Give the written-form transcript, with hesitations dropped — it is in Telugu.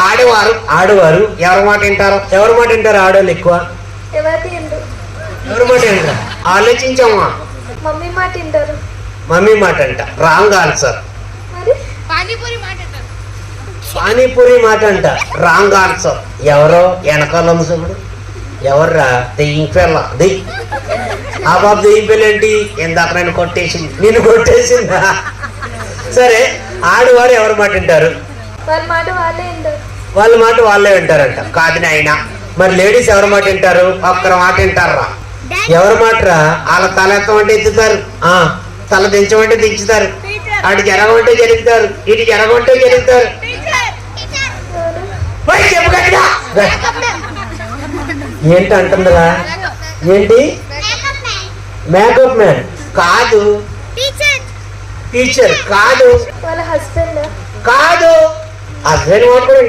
ఆడవారు ఆడవారు ఎవరి మాట వింటారు? ఎవరి మాట వింటారు ఆడవాళ్ళు ఎక్కువ? ఎవరి మాట వింటారు? ఆలోచించమ్మా. మమ్మీ మాట వింటారు. మమ్మీ మాట అంట. Wrong answer. పానీపూరి మాట అంటారు. పానీపూరి మాట అంట. Wrong answer. ఎవరో వెనకాల ముసుగుడు ఎవర్రా? దెయ్యం పిల్ల. ఆ బాబు దెయ్యం పిల్ల ఏంటి? ఇందాక నేను కొట్టేసింది. నిన్ను కొట్టేసిందా? సరే, ఆడవారు ఎవరి మాట వింటారు? వాళ్ళ మాట వాళ్ళే వింటారు. వాళ్ళ మాట వాళ్ళే వింటారంట. కాదు నాయన. మరి లేడీస్ ఎవరి మాట వింటారు? ఒక్కరి మాట వింటారా? ఎవరి మాటరా? వాళ్ళ తల ఎత్తమంటే ఎత్తుతారు, తల దించమంటే దించుతారు, అటు జరగమంటే జరుగుతారు, ఇటు జరగమంటే జరుగుతారు. ఏంటి అంటుందిరా? ఏంటి? మేకప్ మ్యాన్ కాదు. టీచర్ కాదు. వాళ్ళ హస్బెండ్ కాదు. హస్బెండ్ మాట కూడా